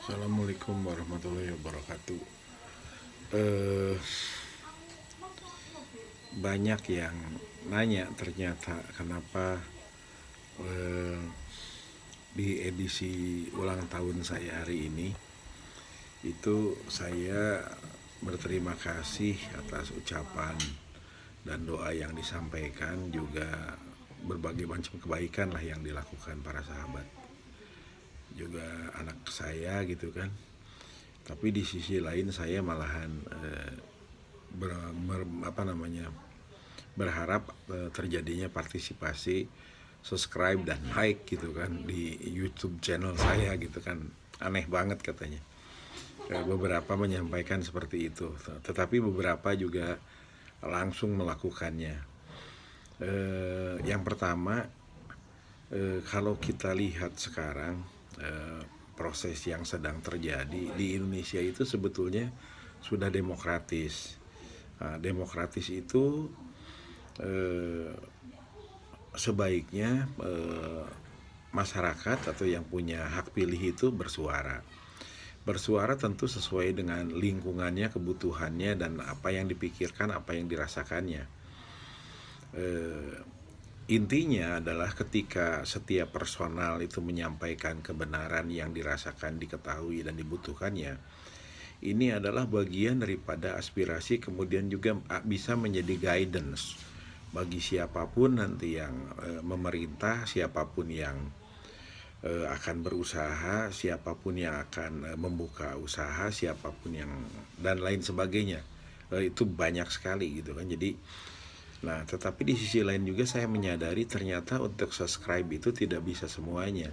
Assalamualaikum warahmatullahi wabarakatuh. Eh, Banyak yang nanya ternyata kenapa eh, di edisi ulang tahun saya hari ini itu saya berterima kasih atas ucapan dan doa yang disampaikan, juga berbagai macam kebaikan lah yang dilakukan para sahabat, juga anak saya gitu kan. Tapi di sisi lain saya malahan ber, apa namanya, berharap terjadinya partisipasi, subscribe dan like gitu kan di YouTube channel saya gitu kan. Aneh banget katanya. Beberapa menyampaikan seperti itu, tetapi beberapa juga langsung melakukannya. Yang pertama, kalau kita lihat sekarang, proses yang sedang terjadi di Indonesia itu sebetulnya sudah demokratis. Nah, demokratis itu eh, sebaiknya masyarakat atau yang punya hak pilih itu bersuara. Bersuara tentu sesuai dengan lingkungannya, kebutuhannya, dan apa yang dipikirkan, apa yang dirasakannya. Intinya adalah ketika setiap personal itu menyampaikan kebenaran yang dirasakan, diketahui, dan dibutuhkannya, ini adalah bagian daripada aspirasi, kemudian juga bisa menjadi guidance bagi siapapun nanti yang memerintah, siapapun yang akan berusaha, siapapun yang akan membuka usaha, siapapun yang dan lain sebagainya. Itu banyak sekali gitu kan. Jadi, nah, tetapi di sisi lain juga saya menyadari ternyata untuk subscribe itu tidak bisa semuanya.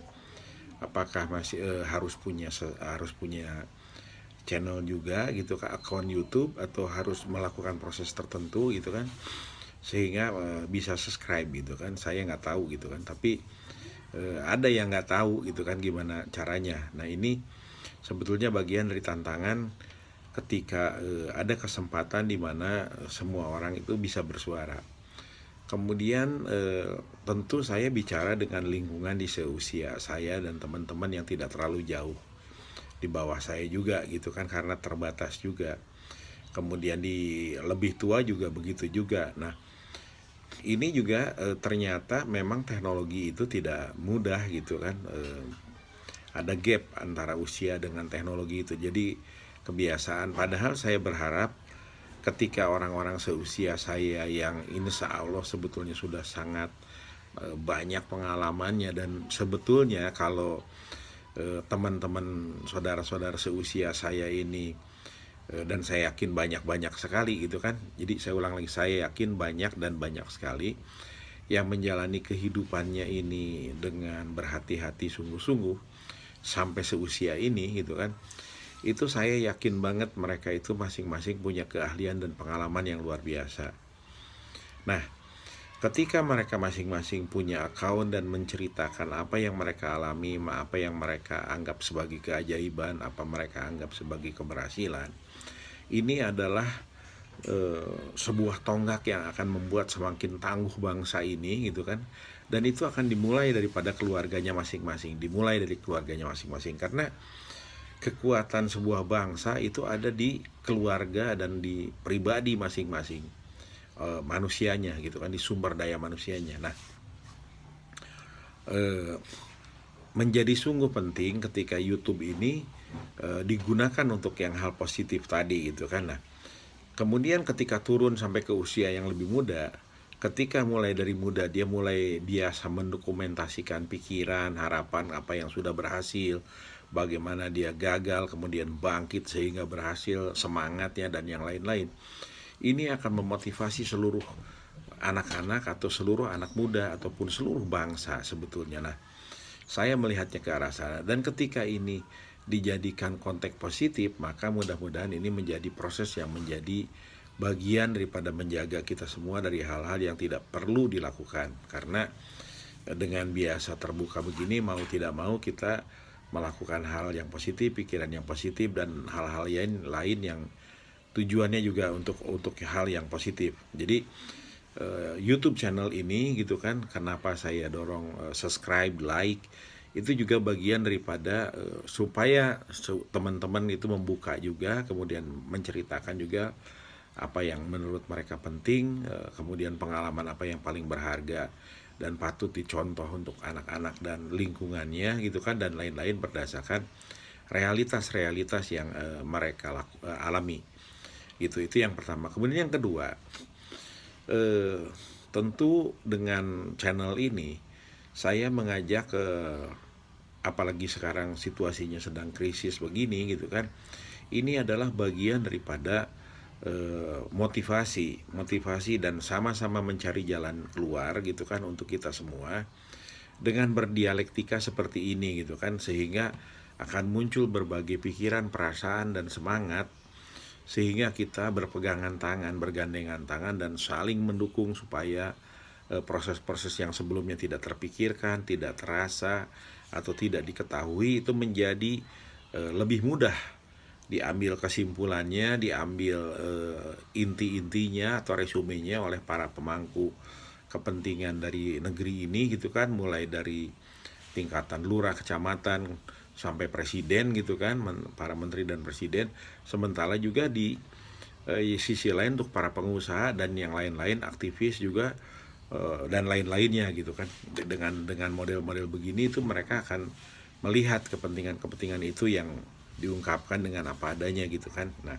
Apakah masih harus punya channel juga gitu, ke akun YouTube, atau harus melakukan proses tertentu gitu kan, sehingga bisa subscribe gitu kan. Saya nggak tahu gitu kan, tapi ada yang nggak tahu gitu kan gimana caranya. Nah, ini sebetulnya bagian dari tantangan ketika ada kesempatan di mana semua orang itu bisa bersuara. Kemudian tentu saya bicara dengan lingkungan di seusia saya dan teman-teman yang tidak terlalu jauh di bawah saya juga gitu kan, karena terbatas juga. Kemudian di lebih tua juga begitu juga. Nah, ini juga ternyata memang teknologi itu tidak mudah gitu kan. Ada gap antara usia dengan teknologi itu. Jadi kebiasaan. Padahal saya berharap ketika orang-orang seusia saya yang insya Allah sebetulnya sudah sangat banyak pengalamannya, dan sebetulnya kalau teman-teman saudara-saudara seusia saya ini, dan saya yakin banyak-banyak sekali gitu kan. Jadi saya ulang lagi, saya yakin banyak dan banyak sekali yang menjalani kehidupannya ini dengan berhati-hati sungguh-sungguh sampai seusia ini gitu kan. Itu saya yakin banget mereka itu masing-masing punya keahlian dan pengalaman yang luar biasa. Nah, ketika mereka masing-masing punya akun dan menceritakan apa yang mereka alami, apa yang mereka anggap sebagai keajaiban, apa mereka anggap sebagai keberhasilan, ini adalah sebuah tonggak yang akan membuat semakin tangguh bangsa ini gitu kan. Dan itu akan dimulai daripada keluarganya masing-masing, dimulai dari keluarganya masing-masing, karena kekuatan sebuah bangsa itu ada di keluarga dan di pribadi masing-masing manusianya gitu kan, di sumber daya manusianya. Nah, eh, menjadi sungguh penting ketika YouTube ini digunakan untuk yang hal positif tadi gitu kan. Nah, kemudian ketika turun sampai ke usia yang lebih muda, ketika mulai dari muda dia mulai biasa mendokumentasikan pikiran, harapan, apa yang sudah berhasil, bagaimana dia gagal, kemudian bangkit sehingga berhasil, semangatnya dan yang lain-lain. Ini akan memotivasi seluruh anak-anak atau seluruh anak muda ataupun seluruh bangsa sebetulnya. Nah, saya melihatnya ke arah sana, dan ketika ini dijadikan konteks positif, maka mudah-mudahan ini menjadi proses yang menjadi bagian daripada menjaga kita semua dari hal-hal yang tidak perlu dilakukan. Karena dengan biasa terbuka begini, mau tidak mau kita melakukan hal yang positif, pikiran yang positif, dan hal-hal lain yang tujuannya juga untuk hal yang positif. Jadi YouTube channel ini gitu kan, kenapa saya dorong subscribe, like, itu juga bagian daripada supaya teman-teman itu membuka juga, kemudian menceritakan juga apa yang menurut mereka penting, kemudian pengalaman apa yang paling berharga dan patut dicontoh untuk anak-anak dan lingkungannya gitu kan, dan lain-lain berdasarkan realitas-realitas yang mereka alami gitu. Itu yang pertama. Kemudian yang kedua, tentu dengan channel ini saya mengajak apalagi sekarang situasinya sedang krisis begini gitu kan, ini adalah bagian daripada motivasi dan sama-sama mencari jalan keluar gitu kan untuk kita semua dengan berdialektika seperti ini gitu kan, sehingga akan muncul berbagai pikiran, perasaan dan semangat, sehingga kita berpegangan tangan, bergandengan tangan dan saling mendukung supaya proses-proses yang sebelumnya tidak terpikirkan, tidak terasa atau tidak diketahui itu menjadi lebih mudah diambil kesimpulannya, diambil inti-intinya atau resumenya oleh para pemangku kepentingan dari negeri ini gitu kan, mulai dari tingkatan lurah, kecamatan sampai presiden gitu kan, para menteri dan presiden. Sementara juga di sisi lain untuk para pengusaha dan yang lain-lain, aktivis juga dan lain-lainnya gitu kan. Dengan model-model begini itu mereka akan melihat kepentingan-kepentingan itu yang diungkapkan dengan apa adanya gitu kan. Nah,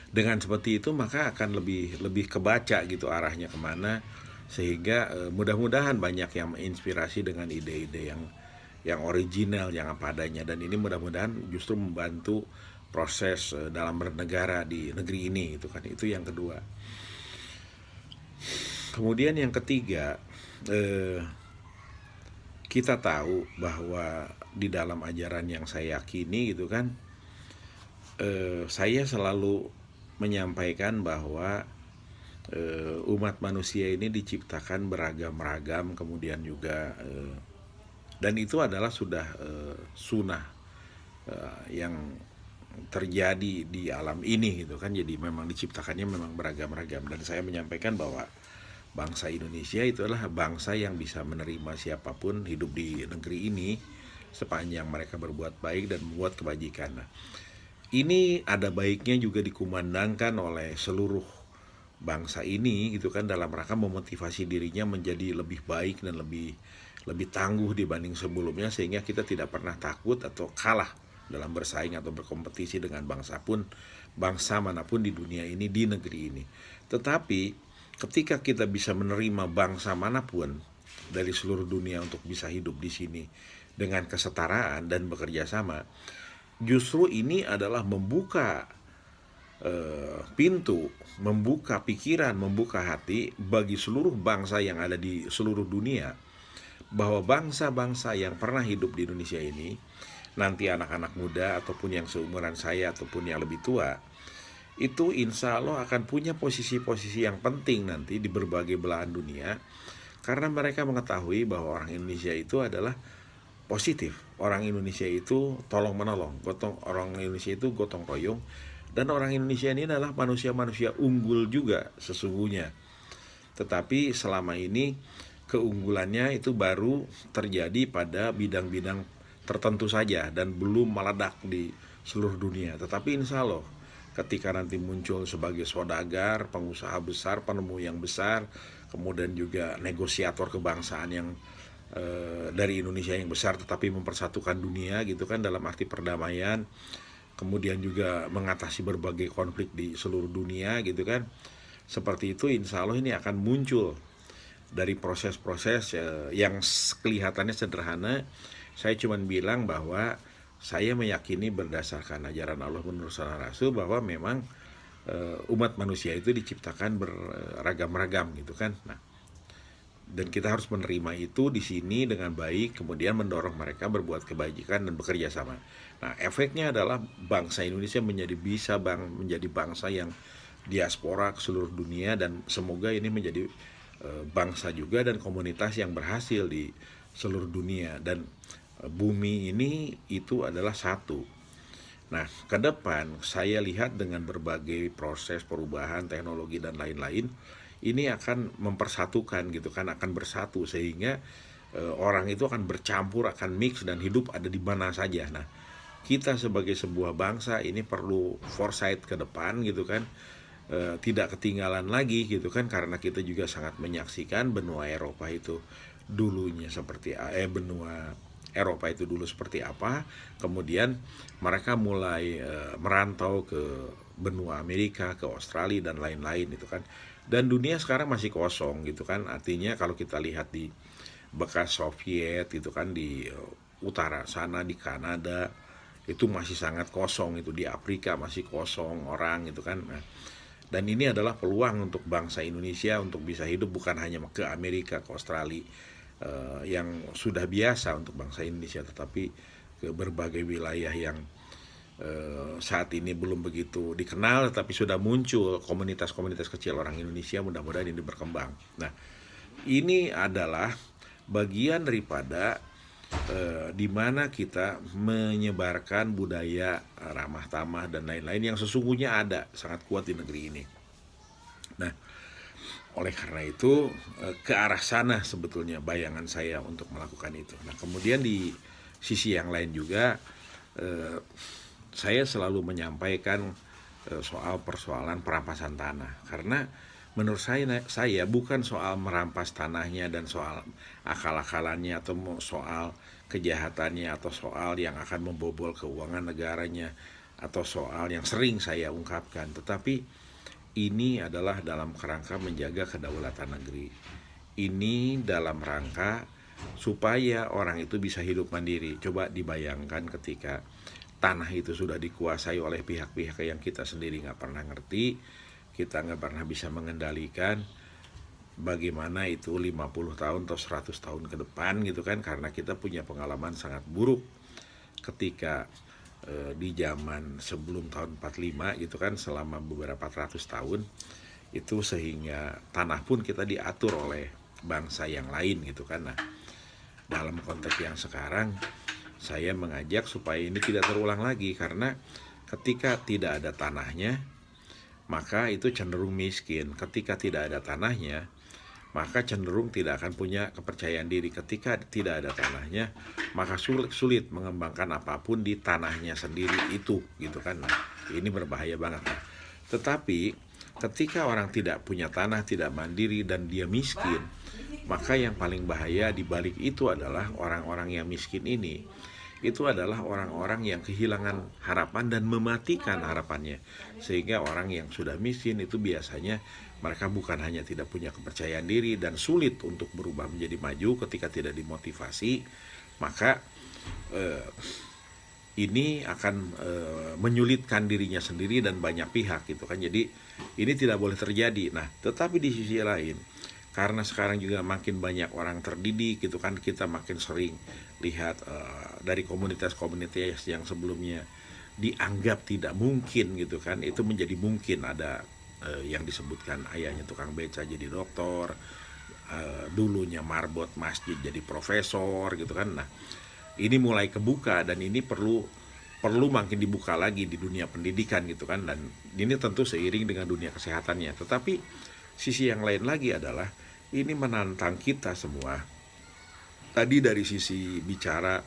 dengan seperti itu maka akan lebih kebaca gitu arahnya kemana, sehingga mudah-mudahan banyak yang menginspirasi dengan ide-ide yang original, yang apa adanya, dan ini mudah-mudahan justru membantu proses dalam bernegara di negeri ini gitu kan. Itu yang kedua. Kemudian yang ketiga, kita tahu bahwa di dalam ajaran yang saya yakini gitu kan, saya selalu menyampaikan bahwa umat manusia ini diciptakan beragam-ragam, kemudian juga dan itu adalah sudah sunnah yang terjadi di alam ini gitu kan. Jadi memang diciptakannya memang beragam-ragam, dan saya menyampaikan bahwa bangsa Indonesia itu adalah bangsa yang bisa menerima siapapun hidup di negeri ini sepanjang mereka berbuat baik dan membuat kebajikan. Nah, ini ada baiknya juga dikumandangkan oleh seluruh bangsa ini gitu kan, dalam rangka memotivasi dirinya menjadi lebih baik dan lebih tangguh dibanding sebelumnya, sehingga kita tidak pernah takut atau kalah dalam bersaing atau berkompetisi dengan bangsa manapun di dunia ini, di negeri ini. Tetapi ketika kita bisa menerima bangsa manapun dari seluruh dunia untuk bisa hidup di sini dengan kesetaraan dan bekerja sama, justru ini adalah membuka pintu, membuka pikiran, membuka hati bagi seluruh bangsa yang ada di seluruh dunia, bahwa bangsa-bangsa yang pernah hidup di Indonesia ini, nanti anak-anak muda ataupun yang seumuran saya ataupun yang lebih tua, itu insya Allah akan punya posisi-posisi yang penting nanti di berbagai belahan dunia, karena mereka mengetahui bahwa orang Indonesia itu adalah positif, orang Indonesia itu tolong menolong, orang Indonesia itu gotong royong, dan orang Indonesia ini adalah manusia-manusia unggul juga sesungguhnya. Tetapi selama ini keunggulannya itu baru terjadi pada bidang-bidang tertentu saja dan belum meledak di seluruh dunia. Tetapi insya Allah ketika nanti muncul sebagai saudagar, pengusaha besar, penemu yang besar, kemudian juga negosiator kebangsaan yang dari Indonesia yang besar tetapi mempersatukan dunia gitu kan, dalam arti perdamaian, kemudian juga mengatasi berbagai konflik di seluruh dunia gitu kan. Seperti itu insya Allah ini akan muncul dari proses-proses yang kelihatannya sederhana. Saya cuma bilang bahwa saya meyakini berdasarkan ajaran Allah menurut Sunnah Rasul bahwa memang umat manusia itu diciptakan beragam-ragam gitu kan. Nah, dan kita harus menerima itu di sini dengan baik, kemudian mendorong mereka berbuat kebajikan dan bekerja sama. Nah, efeknya adalah bangsa Indonesia menjadi bangsa yang diaspora ke seluruh dunia, dan semoga ini menjadi bangsa juga dan komunitas yang berhasil di seluruh dunia, dan bumi ini itu adalah satu. Nah, ke depan saya lihat dengan berbagai proses perubahan teknologi dan lain-lain, ini akan mempersatukan gitu kan, akan bersatu, sehingga orang itu akan bercampur, akan mix dan hidup ada di mana saja. Nah, kita sebagai sebuah bangsa ini perlu foresight ke depan gitu kan, tidak ketinggalan lagi gitu kan, karena kita juga sangat menyaksikan benua Eropa itu dulunya seperti benua Eropa itu dulu seperti apa, kemudian mereka mulai merantau ke benua Amerika, ke Australia dan lain-lain itu kan. Dan dunia sekarang masih kosong gitu kan. Artinya kalau kita lihat di bekas Soviet gitu kan, di utara sana, di Kanada itu masih sangat kosong, itu di Afrika masih kosong orang gitu kan. Nah, dan ini adalah peluang untuk bangsa Indonesia untuk bisa hidup, bukan hanya ke Amerika, ke Australia yang sudah biasa untuk bangsa Indonesia, tetapi ke berbagai wilayah yang saat ini belum begitu dikenal, tapi sudah muncul komunitas-komunitas kecil orang Indonesia. Mudah-mudahan ini berkembang. Nah, ini adalah bagian daripada di mana kita menyebarkan budaya ramah tamah dan lain-lain yang sesungguhnya ada sangat kuat di negeri ini. Nah, oleh karena itu ke arah sana sebetulnya bayangan saya untuk melakukan itu. Nah, kemudian di sisi yang lain juga saya selalu menyampaikan soal persoalan perampasan tanah, karena menurut saya bukan soal merampas tanahnya dan soal akal-akalannya atau soal kejahatannya atau soal yang akan membobol keuangan negaranya atau soal yang sering saya ungkapkan, tetapi ini adalah dalam kerangka menjaga kedaulatan negeri. Ini dalam rangka supaya orang itu bisa hidup mandiri. Coba dibayangkan ketika tanah itu sudah dikuasai oleh pihak-pihak yang kita sendiri nggak pernah ngerti, kita nggak pernah bisa mengendalikan, bagaimana itu 50 tahun atau 100 tahun ke depan gitu kan, karena kita punya pengalaman sangat buruk ketika di zaman sebelum tahun 45 gitu kan, selama beberapa ratus tahun itu, sehingga tanah pun kita diatur oleh bangsa yang lain gitu kan. Nah, dalam konteks yang sekarang saya mengajak supaya ini tidak terulang lagi, karena ketika tidak ada tanahnya maka itu cenderung miskin. Ketika tidak ada tanahnya maka cenderung tidak akan punya kepercayaan diri. Ketika tidak ada tanahnya maka sulit mengembangkan apapun di tanahnya sendiri itu gitu kan. Nah, ini berbahaya banget. Nah, tetapi ketika orang tidak punya tanah, tidak mandiri dan dia miskin, maka yang paling bahaya di balik itu adalah orang-orang yang miskin ini itu adalah orang-orang yang kehilangan harapan dan mematikan harapannya. Sehingga orang yang sudah miskin itu biasanya mereka bukan hanya tidak punya kepercayaan diri dan sulit untuk berubah menjadi maju ketika tidak dimotivasi, maka ini akan menyulitkan dirinya sendiri dan banyak pihak gitu kan. Jadi ini tidak boleh terjadi. Nah, tetapi di sisi lain, karena sekarang juga makin banyak orang terdidik gitu kan, kita makin sering lihat dari komunitas-komunitas yang sebelumnya dianggap tidak mungkin gitu kan, itu menjadi mungkin. Ada yang disebutkan ayahnya tukang beca jadi dokter, dulunya marbot masjid jadi profesor gitu kan. Nah, ini mulai kebuka dan ini perlu makin dibuka lagi di dunia pendidikan gitu kan, dan ini tentu seiring dengan dunia kesehatannya. Tetapi sisi yang lain lagi adalah ini menantang kita semua. Tadi dari sisi bicara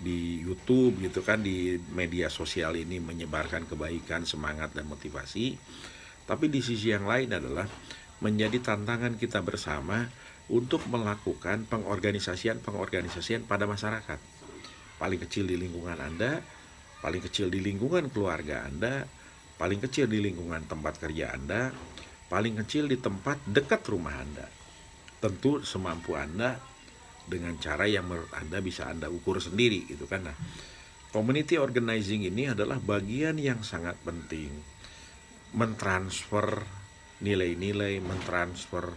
di YouTube gitu kan, di media sosial ini menyebarkan kebaikan, semangat dan motivasi. Tapi di sisi yang lain adalah menjadi tantangan kita bersama untuk melakukan pengorganisasian pada masyarakat. Paling kecil di lingkungan Anda, paling kecil di lingkungan keluarga Anda, paling kecil di lingkungan tempat kerja Anda, paling kecil di tempat dekat rumah Anda. Tentu semampu Anda dengan cara yang menurut Anda bisa Anda ukur sendiri gitu kan. Nah, community organizing ini adalah bagian yang sangat penting, mentransfer nilai-nilai, mentransfer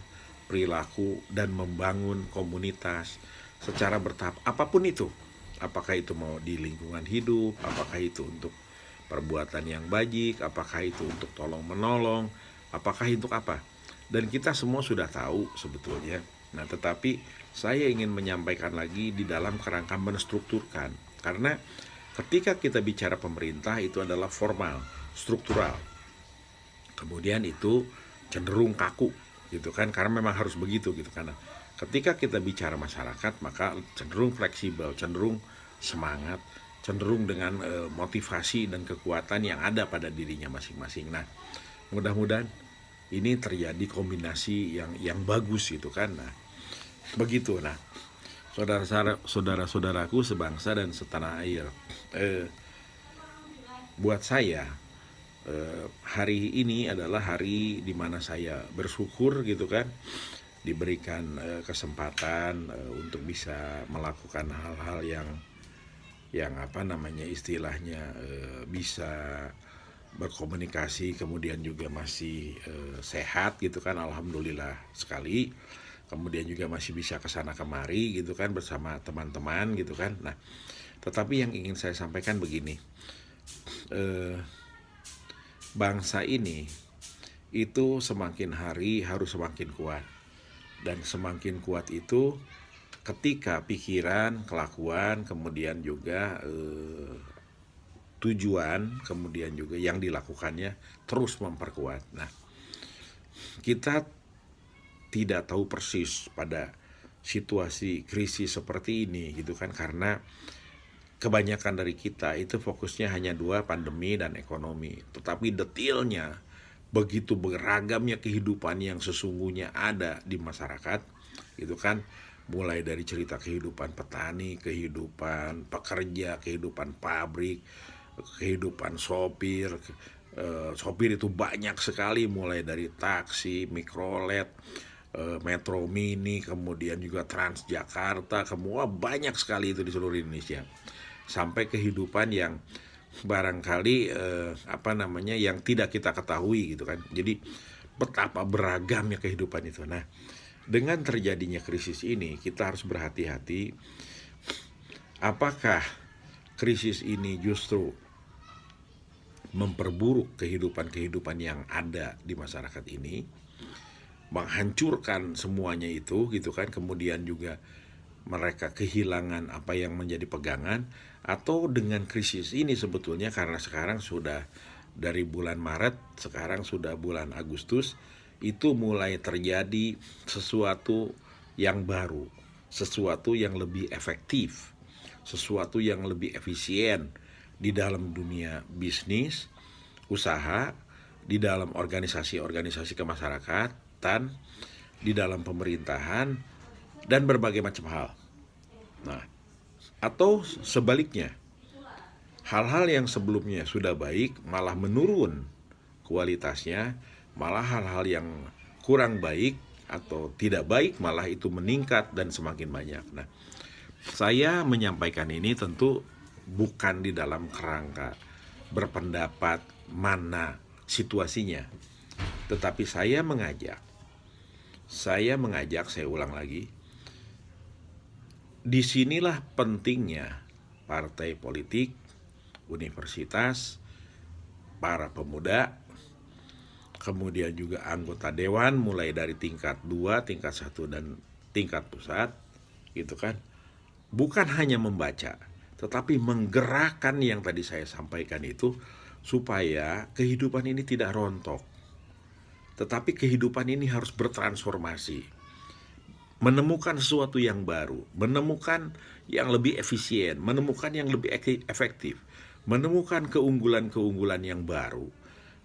perilaku dan membangun komunitas secara bertahap, apapun itu. Apakah itu mau di lingkungan hidup, apakah itu untuk perbuatan yang baik, apakah itu untuk tolong menolong, apakah itu apa. Dan kita semua sudah tahu sebetulnya. Nah, tetapi saya ingin menyampaikan lagi di dalam kerangka menstrukturkan. Karena ketika kita bicara pemerintah itu adalah formal, struktural. Kemudian itu cenderung kaku gitu kan, karena memang harus begitu gitu kan. Ketika kita bicara masyarakat, maka cenderung fleksibel, cenderung semangat, cenderung dengan motivasi dan kekuatan yang ada pada dirinya masing-masing. Nah, mudah-mudahan ini terjadi kombinasi yang bagus gitu kan. Nah, begitu. Nah, saudara-saudaraku sebangsa dan setanah air, buat saya hari ini adalah hari di mana saya bersyukur gitu kan, diberikan kesempatan untuk bisa melakukan hal-hal yang apa namanya istilahnya bisa berkomunikasi, kemudian juga masih sehat gitu kan, alhamdulillah sekali. Kemudian juga masih bisa kesana kemari gitu kan bersama teman-teman gitu kan. Nah, tetapi yang ingin saya sampaikan begini, bangsa ini itu semakin hari harus semakin kuat, dan semakin kuat itu ketika pikiran, kelakuan, kemudian juga tujuan, kemudian juga yang dilakukannya terus memperkuat. Nah, kita tidak tahu persis pada situasi krisis seperti ini gitu kan, karena kebanyakan dari kita itu fokusnya hanya dua, pandemi dan ekonomi. Tetapi detailnya begitu beragamnya kehidupan yang sesungguhnya ada di masyarakat gitu kan, mulai dari cerita kehidupan petani, kehidupan pekerja, kehidupan pabrik, kehidupan sopir. Sopir itu banyak sekali, mulai dari taksi, mikrolet, Metro Mini, kemudian juga Transjakarta, semua banyak sekali itu di seluruh Indonesia. Sampai kehidupan yang barangkali yang tidak kita ketahui gitu kan. Jadi betapa beragamnya kehidupan itu. Nah, dengan terjadinya krisis ini kita harus berhati-hati, apakah krisis ini justru memperburuk kehidupan yang ada di masyarakat ini, menghancurkan semuanya itu gitu kan, kemudian juga mereka kehilangan apa yang menjadi pegangan, atau dengan krisis ini sebetulnya karena sekarang sudah dari bulan Maret, sekarang sudah bulan Agustus, itu mulai terjadi sesuatu yang baru, sesuatu yang lebih efektif, sesuatu yang lebih efisien di dalam dunia bisnis, usaha, di dalam organisasi-organisasi kemasyarakatan, di dalam pemerintahan, dan berbagai macam hal. Nah, atau sebaliknya, hal-hal yang sebelumnya sudah baik malah menurun kualitasnya, malah hal-hal yang kurang baik atau tidak baik malah itu meningkat dan semakin banyak. Nah, saya menyampaikan ini tentu bukan di dalam kerangka berpendapat mana situasinya, tetapi saya ulang lagi, disinilah pentingnya partai politik, universitas, para pemuda, kemudian juga anggota dewan mulai dari tingkat 2, tingkat 1, dan tingkat pusat gitu kan. Bukan hanya membaca, tetapi menggerakkan yang tadi saya sampaikan itu, supaya kehidupan ini tidak rontok, tetapi kehidupan ini harus bertransformasi, menemukan sesuatu yang baru, menemukan yang lebih efisien, menemukan yang lebih efektif, menemukan keunggulan-keunggulan yang baru,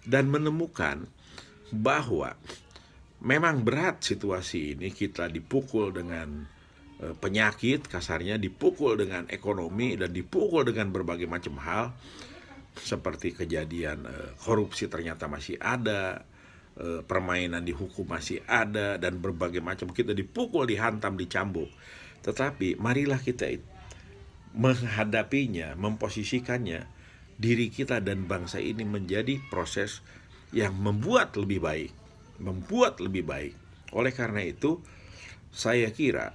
dan menemukan bahwa memang berat situasi ini, kita dipukul dengan penyakit, kasarnya dipukul dengan ekonomi, dan dipukul dengan berbagai macam hal, seperti kejadian korupsi ternyata masih ada, permainan di hukum masih ada, dan berbagai macam, kita dipukul, dihantam, dicambuk. Tetapi marilah kita menghadapinya, memposisikannya diri kita dan bangsa ini menjadi proses yang membuat lebih baik. Oleh karena itu, saya kira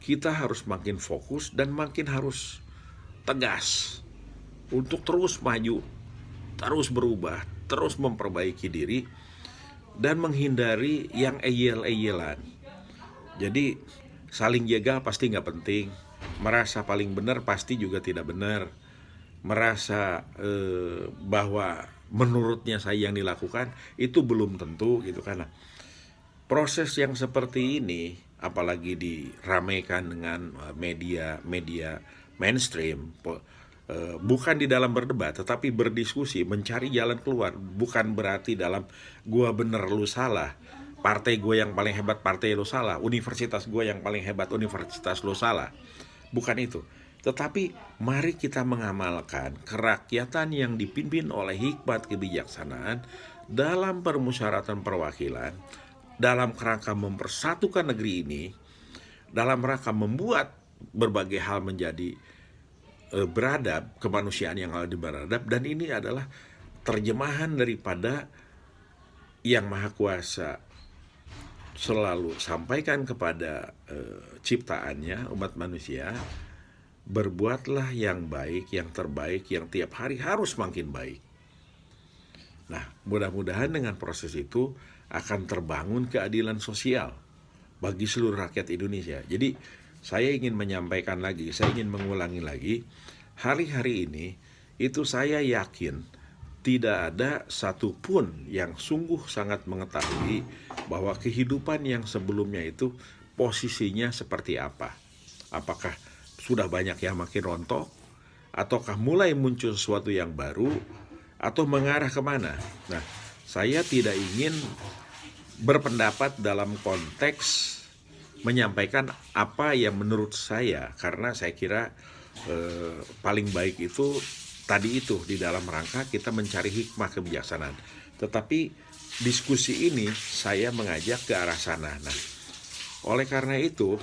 kita harus makin fokus dan makin harus tegas untuk terus maju, terus berubah, terus memperbaiki diri, dan menghindari yang eyel-eyelan. Jadi saling jaga pasti nggak penting, merasa paling benar pasti juga tidak benar, merasa bahwa menurutnya saya yang dilakukan itu belum tentu gitu kan. Proses yang seperti ini apalagi diramaikan dengan media mainstream, bukan di dalam berdebat tetapi berdiskusi, mencari jalan keluar. Bukan berarti dalam gua bener lu salah, partai gue yang paling hebat, partai lu salah, universitas gue yang paling hebat, universitas lu salah. Bukan itu. Tetapi mari kita mengamalkan kerakyatan yang dipimpin oleh hikmat kebijaksanaan dalam permusyawaratan perwakilan, dalam kerangka mempersatukan negeri ini, dalam rangka membuat berbagai hal menjadi beradab, kemanusiaan yang lebih beradab. Dan ini adalah terjemahan daripada yang Maha Kuasa selalu sampaikan kepada ciptaannya, umat manusia, berbuatlah yang baik, yang terbaik, yang tiap hari harus makin baik. Nah, mudah-mudahan dengan proses itu akan terbangun keadilan sosial bagi seluruh rakyat Indonesia. Jadi, saya ingin menyampaikan lagi, saya ingin mengulangi lagi, hari-hari ini itu saya yakin tidak ada satupun yang sungguh sangat mengetahui bahwa kehidupan yang sebelumnya itu posisinya seperti apa. Apakah sudah banyak yang makin rontok, ataukah mulai muncul sesuatu yang baru, atau mengarah kemana. Nah, saya tidak ingin berpendapat dalam konteks menyampaikan apa yang menurut saya, karena saya kira paling baik itu tadi itu di dalam rangka kita mencari hikmah kebijaksanaan. Tetapi diskusi ini saya mengajak ke arah sana. Nah, oleh karena itu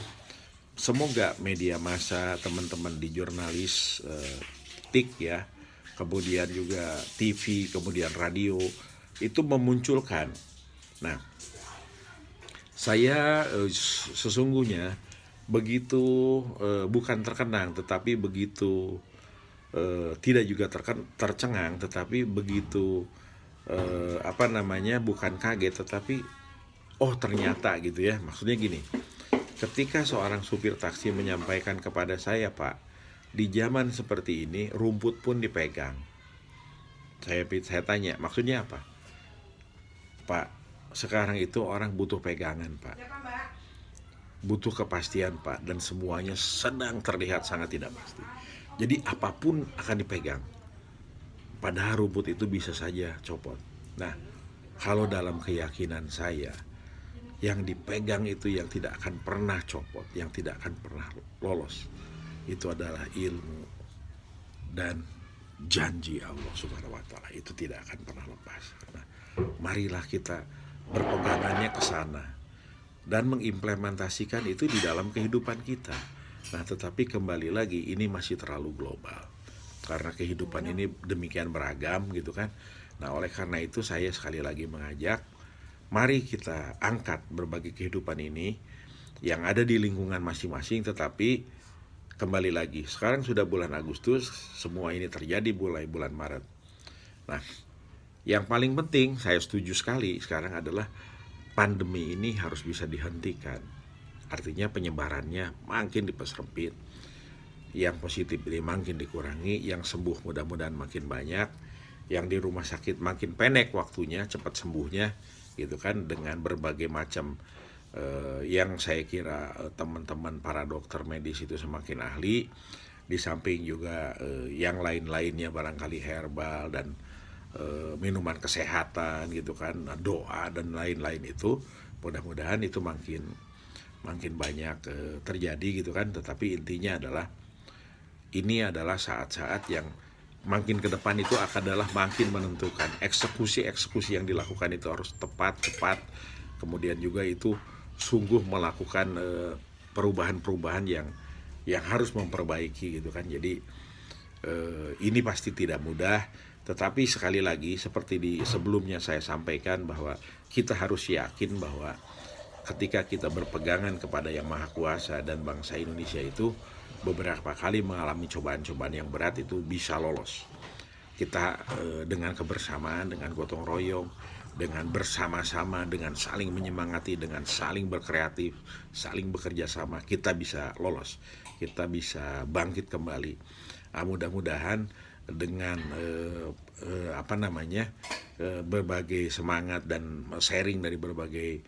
semoga media massa, teman-teman di jurnalis, TIK ya, kemudian juga TV, kemudian radio, itu memunculkan. Nah, saya sesungguhnya begitu bukan terkenang, tetapi begitu tidak juga tercengang, tetapi begitu bukan kaget, tetapi oh ternyata gitu ya. Maksudnya gini, ketika seorang supir taksi menyampaikan kepada saya, Pak, di zaman seperti ini rumput pun dipegang. Saya tanya, maksudnya apa? Pak, sekarang itu orang butuh pegangan, Pak. Butuh kepastian, Pak, dan semuanya sedang terlihat sangat tidak pasti. Jadi apapun akan dipegang. Padahal rumput itu bisa saja copot. Nah, kalau dalam keyakinan saya, yang dipegang itu yang tidak akan pernah copot, yang tidak akan pernah lolos, itu adalah ilmu dan janji Allah Subhanahu wa Ta'ala. Itu tidak akan pernah lepas. Nah, marilah kita berpegangannya ke sana dan mengimplementasikan itu di dalam kehidupan kita. Nah, tetapi kembali lagi, ini masih terlalu global karena kehidupan ini demikian beragam gitu kan. Nah, oleh karena itu saya sekali lagi mengajak, mari kita angkat berbagai kehidupan ini yang ada di lingkungan masing-masing. Tetapi kembali lagi, sekarang sudah bulan Agustus, semua ini terjadi mulai bulan Maret. Nah, yang paling penting saya setuju sekali sekarang adalah pandemi ini harus bisa dihentikan. Artinya penyebarannya makin dipersempit, yang positif ini makin dikurangi, yang sembuh mudah-mudahan makin banyak, yang di rumah sakit makin pendek waktunya, cepat sembuhnya gitu kan, dengan berbagai macam yang saya kira teman-teman para dokter medis itu semakin ahli. Di samping juga yang lain-lainnya barangkali herbal dan minuman kesehatan gitu kan, doa dan lain-lain itu, mudah-mudahan itu makin banyak terjadi gitu kan. Tetapi intinya adalah ini adalah saat-saat yang makin ke depan itu adalah makin menentukan. Eksekusi yang dilakukan itu harus tepat, kemudian juga itu sungguh melakukan perubahan-perubahan yang harus memperbaiki gitu kan. Jadi ini pasti tidak mudah, tetapi sekali lagi seperti di sebelumnya saya sampaikan bahwa kita harus yakin bahwa ketika kita berpegangan kepada Yang Maha Kuasa dan bangsa Indonesia itu beberapa kali mengalami cobaan-cobaan yang berat, itu bisa lolos. Kita dengan kebersamaan, dengan gotong royong, dengan bersama-sama, dengan saling menyemangati, dengan saling berkreatif, saling bekerja sama, kita bisa lolos, kita bisa bangkit kembali. Mudah-mudahan dengan berbagai semangat dan sharing dari berbagai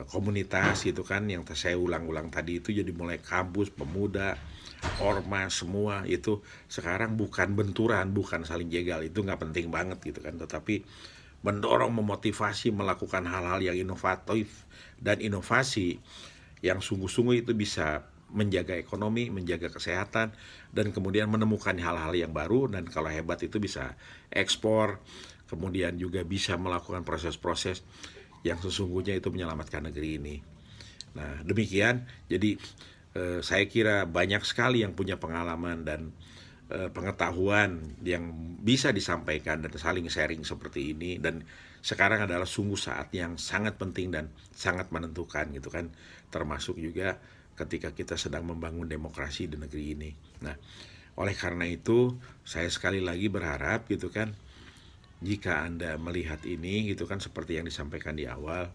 komunitas gitu kan, yang saya ulang-ulang tadi itu, jadi mulai kampus, pemuda, ormas, semua itu sekarang bukan benturan, bukan saling jegal, itu nggak penting banget gitu kan, tetapi mendorong, memotivasi melakukan hal-hal yang inovatif dan inovasi yang sungguh-sungguh itu bisa menjaga ekonomi, menjaga kesehatan, dan kemudian menemukan hal-hal yang baru, dan kalau hebat itu bisa ekspor, kemudian juga bisa melakukan proses-proses yang sesungguhnya itu menyelamatkan negeri ini. Nah, demikian. Jadi saya kira banyak sekali yang punya pengalaman dan pengetahuan yang bisa disampaikan dan saling sharing seperti ini, dan sekarang adalah sungguh saat yang sangat penting dan sangat menentukan gitu kan, termasuk juga ketika kita sedang membangun demokrasi di negeri ini. Nah, oleh karena itu saya sekali lagi berharap gitu kan, jika Anda melihat ini gitu kan, seperti yang disampaikan di awal,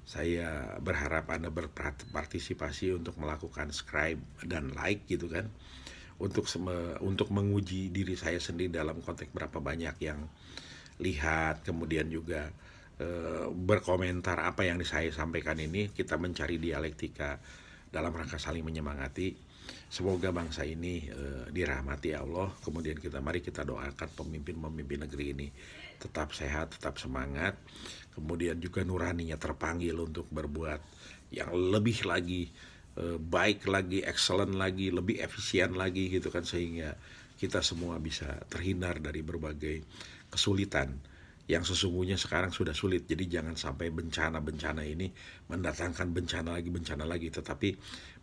saya berharap Anda berpartisipasi untuk melakukan subscribe dan like gitu kan, untuk menguji diri saya sendiri dalam konteks berapa banyak yang lihat, kemudian juga berkomentar apa yang saya sampaikan ini. Kita mencari dialektika dalam rangka saling menyemangati. Semoga bangsa ini dirahmati Allah. Kemudian mari kita doakan pemimpin-pemimpin negeri ini tetap sehat, tetap semangat. Kemudian juga nuraninya terpanggil untuk berbuat yang lebih lagi, baik lagi, excellent lagi, lebih efisien lagi gitu kan, sehingga kita semua bisa terhindar dari berbagai kesulitan yang sesungguhnya sekarang sudah sulit. Jadi jangan sampai bencana-bencana ini mendatangkan bencana lagi, tetapi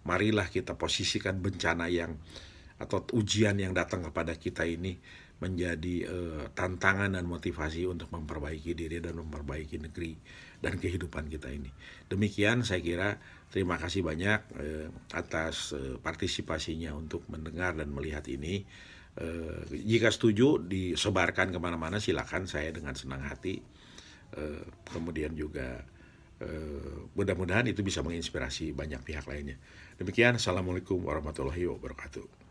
marilah kita posisikan bencana yang atau ujian yang datang kepada kita ini menjadi tantangan dan motivasi untuk memperbaiki diri dan memperbaiki negeri dan kehidupan kita ini. Demikian saya kira. Terima kasih banyak atas partisipasinya untuk mendengar dan melihat ini. Jika setuju disebarkan kemana-mana, silakan, saya dengan senang hati. Kemudian juga mudah-mudahan itu bisa menginspirasi banyak pihak lainnya. Demikian, assalamualaikum warahmatullahi wabarakatuh.